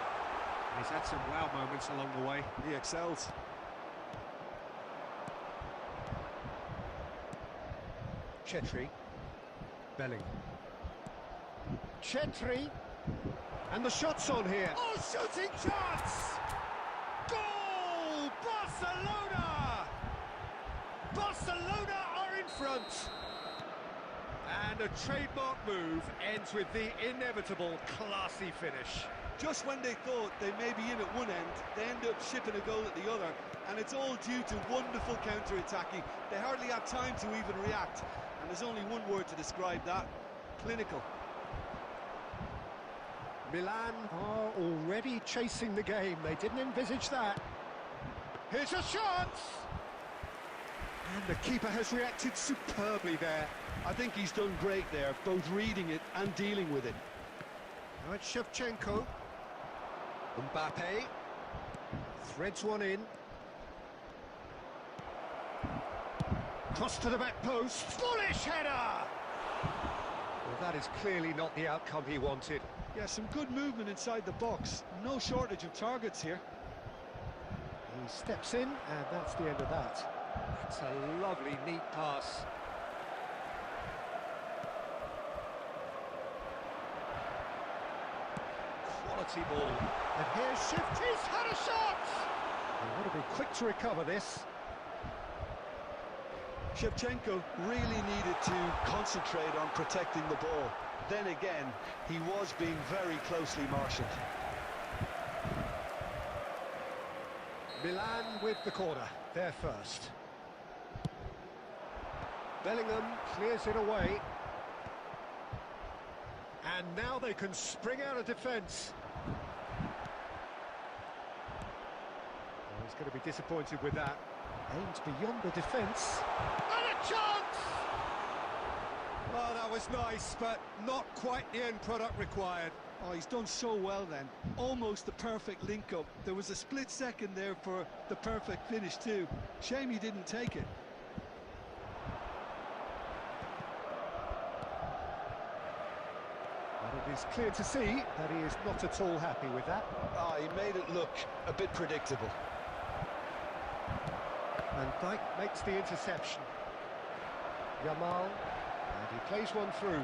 He's had some wow moments along the way. He excels. Chetri. Belling. Chetri. And the shot's on here. Oh, shooting chance! Goal! Barcelona! Barcelona are in front. And a trademark move ends with the inevitable classy finish. Just when they thought they may be in at one end, they end up shipping a goal at the other, and it's all due to wonderful counter-attacking. They hardly have time to even react, and there's only one word to describe that: clinical. Milan are already chasing the game. They didn't envisage that. Here's a chance! And the keeper has reacted superbly there. I think he's done great there, both reading it and dealing with it. Now it's Shevchenko. Mbappe threads one in. Cross to the back post. Foolish header! Well, that is clearly not the outcome he wanted. Yeah, some good movement inside the box. No shortage of targets here. He steps in, and that's the end of that. It's a lovely, neat pass. Quality ball. And here's Shift. He's had a shot! He would have been quick to recover this. Shevchenko really needed to concentrate on protecting the ball. Then again, he was being very closely marshalled. Milan with the corner, they're first. Bellingham clears it away. And now they can spring out of defence. Oh, he's going to be disappointed with that. Aims beyond the defence. And a chance! Oh, that was nice, but not quite the end product required. Oh, he's done so well then. Almost the perfect link-up. There was a split second there for the perfect finish too. Shame he didn't take it. But it is clear to see that he is not at all happy with that. Ah, he made it look a bit predictable. Van Dijk makes the interception. Yamal, and he plays one through.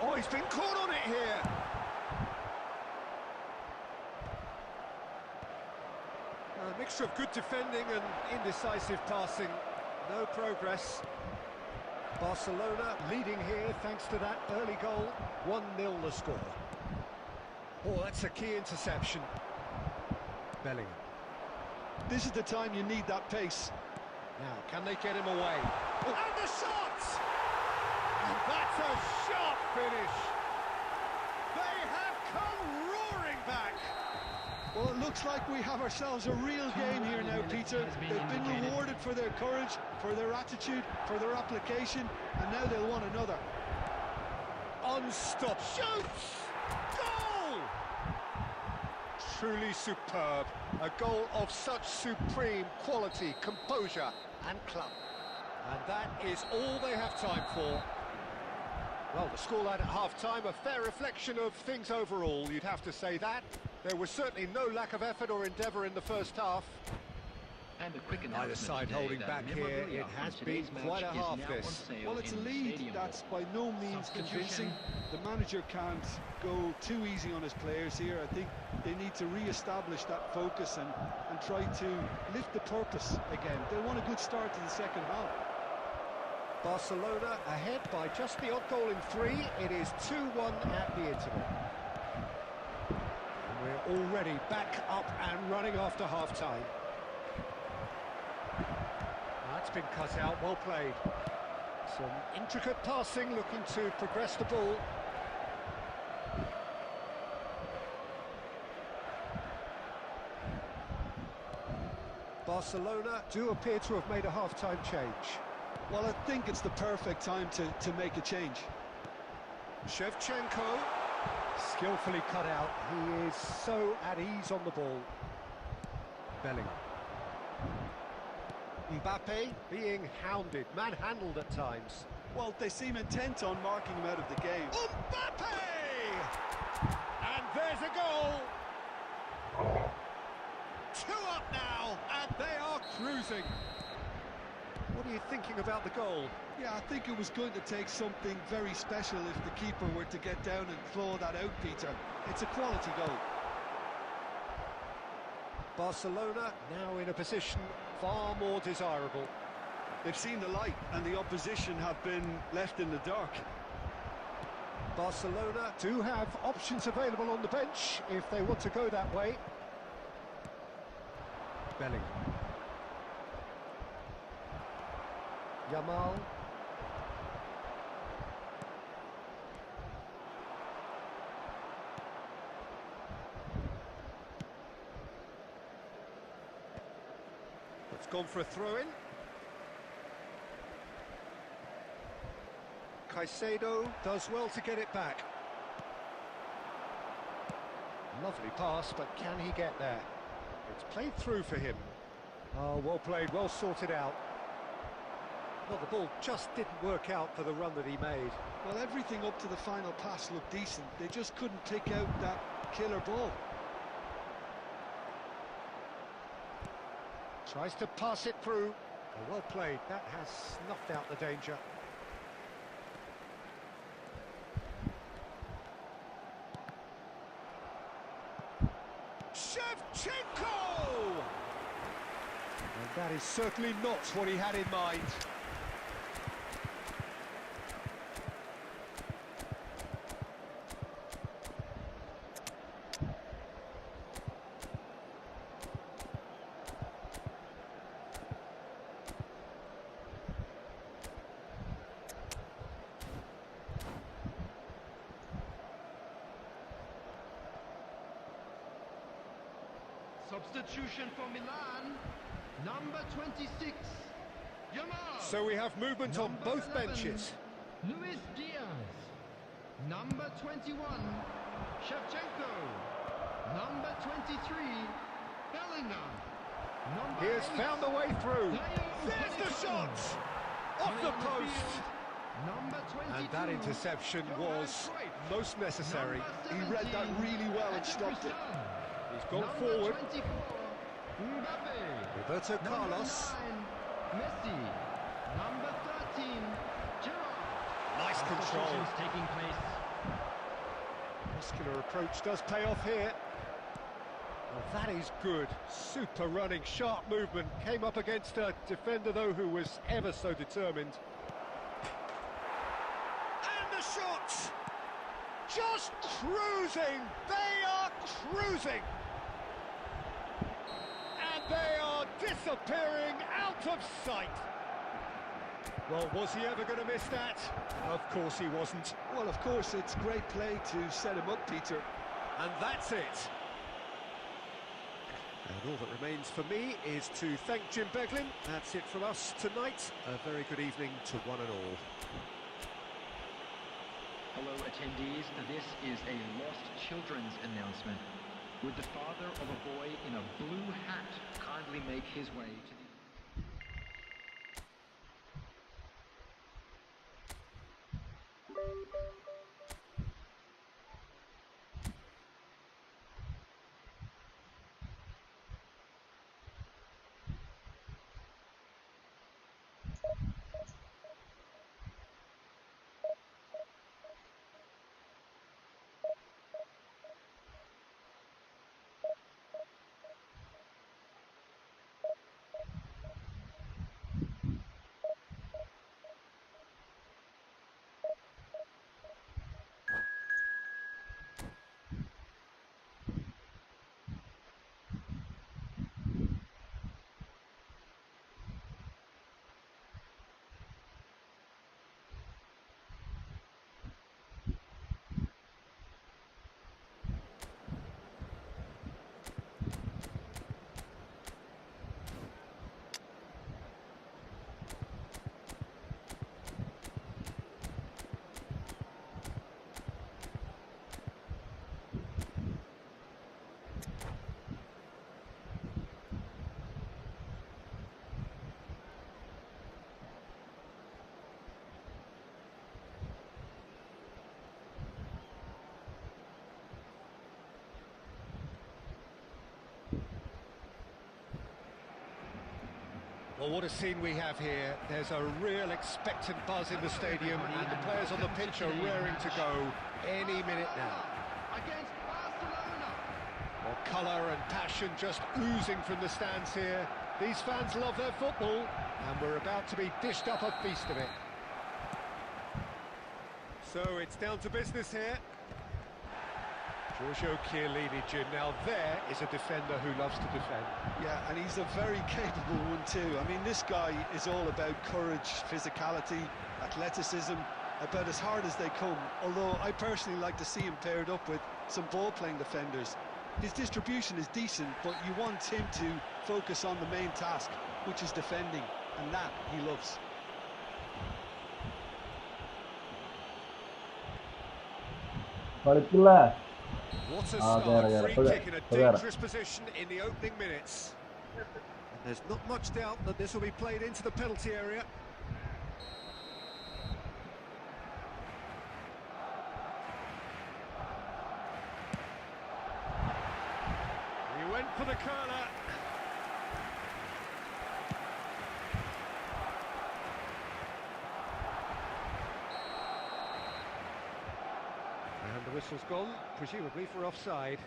Oh, he's been caught on it here! A mixture of good defending and indecisive passing. No progress. Barcelona leading here thanks to that early goal. 1-0 the score. Oh, that's a key interception. Bellingham. This is the time you need that pace. Now, can they get him away? Oh. And the shot! And that's a sharp finish. They have come roaring back. Well, it looks like we have ourselves a real game here now, Peter. They've been rewarded for their courage, for their attitude, for their application, and now they'll want another. Unstopped. Shoots! Goal! Truly superb. A goal of such supreme quality, composure and club. And that is all they have time for. Well, the scoreline at half-time, a fair reflection of things overall, you'd have to say that. There was certainly no lack of effort or endeavour in the first half. And a quick Neither side holding back here. It has been quite a half, this. Well, it's a lead that's by no means convincing. The manager can't go too easy on his players here. I think they need to re-establish that focus and try to lift the purpose again. They want a good start to the second half. Barcelona ahead by just the odd goal in 3. It is 2-1 at the interval. And we're already back up and running after half-time. That's been cut out, well played. Some intricate passing, looking to progress the ball. Barcelona do appear to have made a half-time change. Well, I think it's the perfect time to make a change. Shevchenko, skillfully cut out. He is so at ease on the ball. Bellingham. Mbappe being hounded, manhandled at times. Well, they seem intent on marking him out of the game. Mbappe! And there's a goal! 2 up now, and they are cruising. What are you thinking about the goal? Yeah, I think it was going to take something very special if the keeper were to get down and claw that out, Peter. It's a quality goal. Barcelona now in a position far more desirable. They've seen the light and the opposition have been left in the dark. Barcelona do have options available on the bench if they want to go that way. Bellingham. Yamal. It's gone for a throw-in. Caicedo does well to get it back. Lovely pass, but can he get there? It's played through for him. Oh, well played, well sorted out. Well, the ball just didn't work out for the run that he made. Well, everything up to the final pass looked decent. They just couldn't pick out that killer ball. Tries to pass it through. Oh, well played, that has snuffed out the danger. Shevchenko! And that is certainly not what he had in mind. Substitution for Milan, number 26, Yamal. So we have movement on both 11, benches. Luis Diaz. Number 21, Shevchenko. Number 23, Bellingham. He has found the way through. There's the shot! Off the post! Number 22, And that interception was most necessary. He read that really well and stopped it. He's gone forward. 24, Mbappe. Roberto Carlos. Number 9, Messi. Number 13, Gerrard. Nice control. Substitutions taking place. Muscular approach does pay off here. Well, that is good. Super running, sharp movement. Came up against a defender, though, who was ever so determined. And the shot! Just cruising! They are cruising! And they are disappearing out of sight. Well, was he ever going to miss that? Of course he wasn't. Well, of course, it's great play to set him up, Peter. And that's it. And all that remains for me is to thank Jim Beglin. That's it from us tonight. A very good evening to one and all. Hello attendees, this is a lost children's announcement. Would the father of a boy in a blue hat kindly make his way to the... Well, what a scene we have here. There's a real expectant buzz in the stadium, and the players on the pitch are raring to go any minute now. Against Barcelona. Well, colour and passion just oozing from the stands here. These fans love their football, and we're about to be dished up a feast of it. So it's down to business here. Giorgio Chiellini, now there is a defender who loves to defend. Yeah, and he's a very capable one too. I mean, this guy is all about courage, physicality, athleticism, about as hard as they come. Although I personally like to see him paired up with some ball-playing defenders. His distribution is decent, but you want him to focus on the main task, which is defending, and that he loves. What a start, free kick in a dangerous position in the opening minutes. And there's not much doubt that this will be played into the penalty area. He went for the curler. And the whistle's gone, presumably for offside.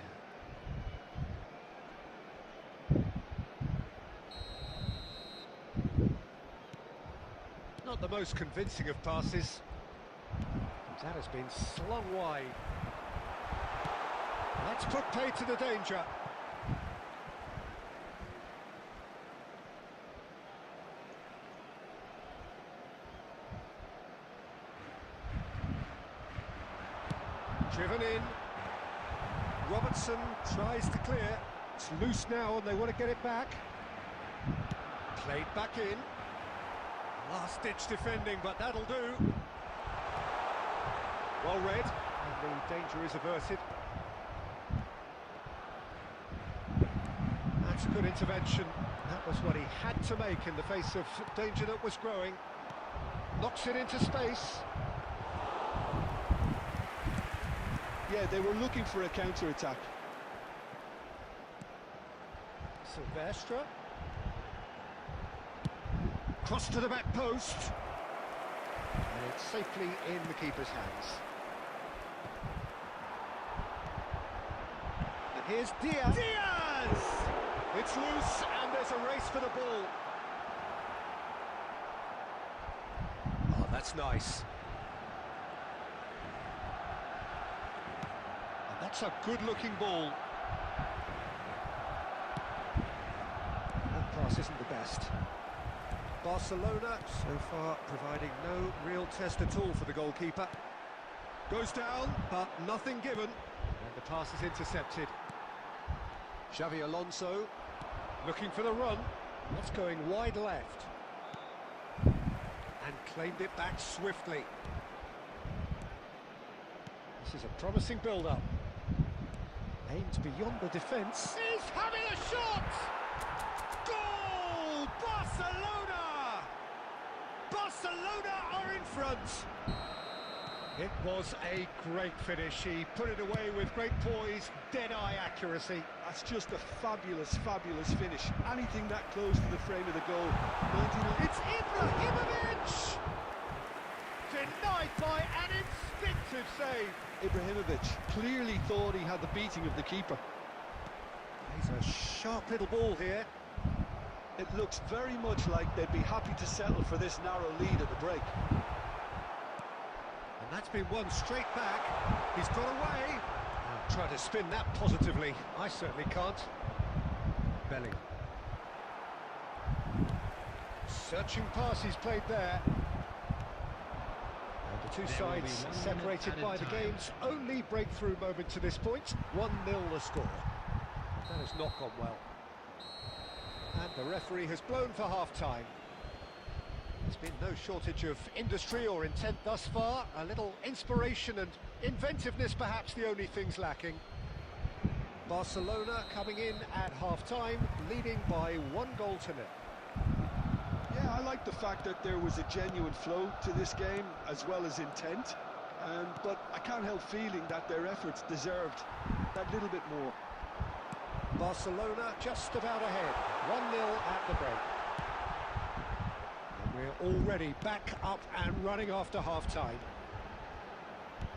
Not the most convincing of passes. That has been slung wide. Let's put pay to the danger. Driven in. Robertson tries to clear. It's loose now and they want to get it back. Played back in. Last-ditch defending, but that'll do. Well read, and the danger is averted. That's a good intervention. That was what he had to make in the face of danger that was growing. Knocks it into space. Yeah, they were looking for a counter-attack. Silvestre. Cross to the back post. And it's safely in the keeper's hands. And here's Diaz. Diaz! It's loose and there's a race for the ball. Oh, that's nice. And that's a good-looking ball. That pass isn't the best. Barcelona so far providing no real test at all for the goalkeeper. Goes down, but nothing given. And the pass is intercepted. Xavi Alonso looking for the run. That's going wide left. And claimed it back swiftly. This is a promising build-up. Aimed beyond the defence. He's having a shot! Goal! Barcelona! Barcelona are in front. It was a great finish. He put it away with great poise, dead-eye accuracy. That's just a fabulous, fabulous finish. Anything that close to the frame of the goal. 99. It's Ibrahimovic! Denied by an instinctive save. Ibrahimovic clearly thought he had the beating of the keeper. He's a sharp little ball here. It looks very much like they'd be happy to settle for this narrow lead at the break. And that's been won straight back. He's got away. I'll try to spin that positively. I certainly can't. Belling. Searching pass he's played there. And the two sides separated by the game's only breakthrough moment to this point. 1-0 the score. That has not gone well. And the referee has blown for half-time. There's been no shortage of industry or intent thus far. A little inspiration and inventiveness perhaps the only things lacking. Barcelona coming in at half-time, leading by 1-0. Yeah, I like the fact that there was a genuine flow to this game as well as intent. But I can't help feeling that their efforts deserved that little bit more. Barcelona just about ahead, 1-0 at the break. And we're already back up and running after half-time.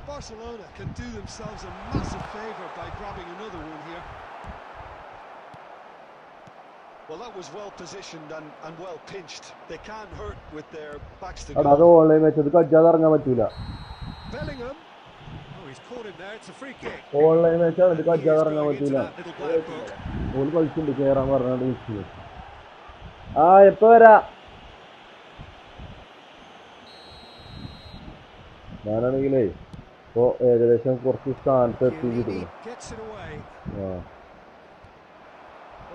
Barcelona can do themselves a massive favour by grabbing another one here. Well, that was well positioned and well pinched. They can't hurt with their backs to അത് goal. Online വെച്ചത് കജ്ജാതെ ഇറങ്ങാൻ പറ്റൂല. Bellingham. Oh, he's caught him there. It's a free kick. Online മാച്ചാണ് ഇത് And he is കജ്ജാ ഇറങ്ങാൻ going into പറ്റൂല. that little black book. ഓല് കളിച്ചിട്ടുണ്ട് കേറാൻ പറഞ്ഞാണ്ട് നിൽക്കുന്നത്. എപ്പോ വരാ? ഞാനാണെങ്കിലേ ഇപ്പൊ ഏകദേശം കുറച്ച് സ്ഥാനത്ത് എത്തിക്കിട്ടുന്നു. Gets it away. Well,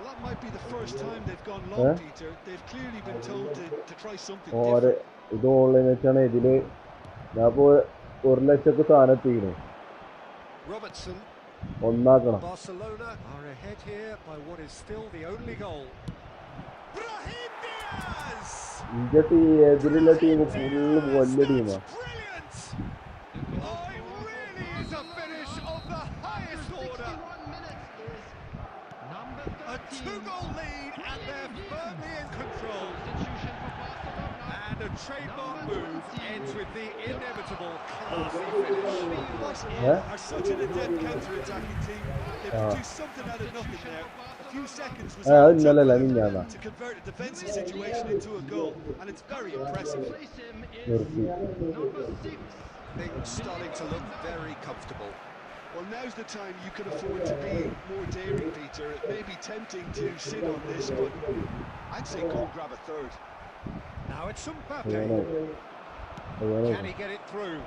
that might be the first time they've gone long, Peter. They've clearly been told to try something different. ഇത് ഓൺലൈൻ മാച്ചാണ്. ഇതില് ഞാൻ ഇപ്പോ 1 ലക്ഷമൊക്കെ സ്ഥാനം എത്തിക്കുന്നു. Robertson. ഒന്നാക്കണം. Barcelona are ahead here by what is still the only goal. Brahim Diaz. India എതിരുള്ള team full വലിയ ടീമാണ്. Brilliant. Oh, it really is a finish of the highest order. A 2-goal lead and they're firmly in control. And a trademark move ends with the inevitable classy finish. Arsenal are such an adept counter-attacking team. They produced something out of nothing there. A few seconds was all it took to convert a defensive situation into a goal, and it's very impressive. Things starting to look very comfortable. Well, now's the time you can afford to be more daring, Peter. It may be tempting to sit on this, but I'd say go and grab a third. Now it's Mbappe. Can he get it through?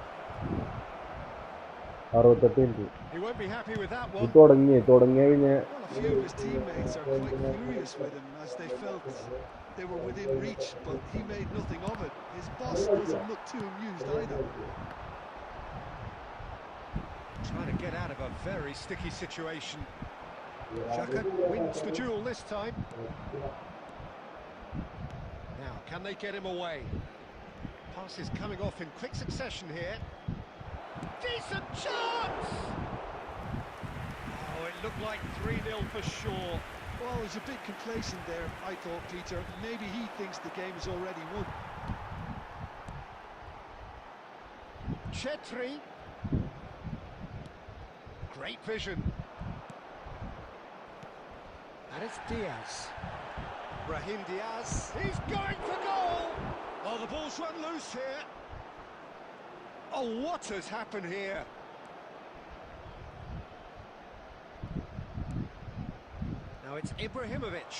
68 minute. He won't be happy with that one. തുടങ്ങിയ പിന്നെ Well, a few of his teammates are quite furious with him as they felt they were within reach, but he made nothing of it. His boss doesn't look too amused either. Trying to get out of a very sticky situation. Xhaka wins the duel this time. Now, can they get him away? Pass is coming off in quick succession here. Decent chance! Oh, it looked like 3-0 for sure. Well, he's a bit complacent there, I thought, Peter. Maybe he thinks the game is already won. Chetri. Great vision. And it's Diaz. Brahim Diaz. He's going for goal! Oh, the ball's run loose here. Oh, what has happened here? Now it's Ibrahimovic.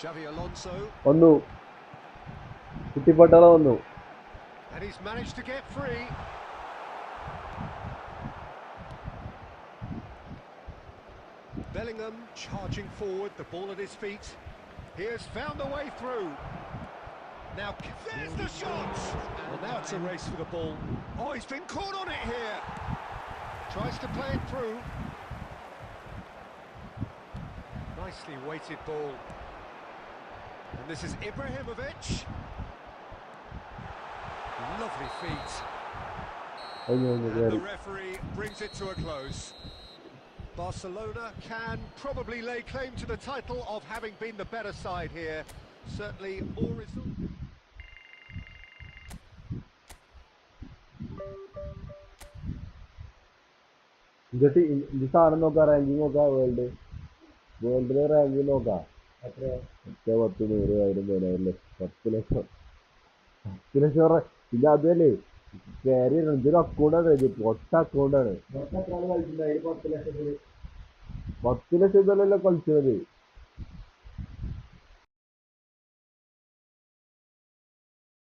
Xavi Alonso. വന്നു. കുട്ടിപ്പട്ടാള വന്നു. And he's managed to get free. Bellingham charging forward, the ball at his feet. He has found a way through. Now, there's the shot! Well, now it's a race for the ball. Oh, he's been caught on it here. Tries to play it through. Nicely weighted ball. And this is Ibrahimovic. Lovely feet. And the referee brings it to a close. Barcelona can probably lay claim to the title of having been the better side here. Certainly more results. ഇത് സാധനം നോക്കാം, ranking നോക്കാം. വേൾഡിലെ ranking നോക്കാം. 10, 100, 1000, 10 ലക്ഷം. 10 ലക്ഷം. പിന്നെ അതുമല്ലേ കയറി ഇതൊരു അക്കൗണ്ടാണ്, പൊട്ട അക്കൗണ്ടാണ്. 10 ലക്ഷത്തിലല്ലോ കളിച്ചത്.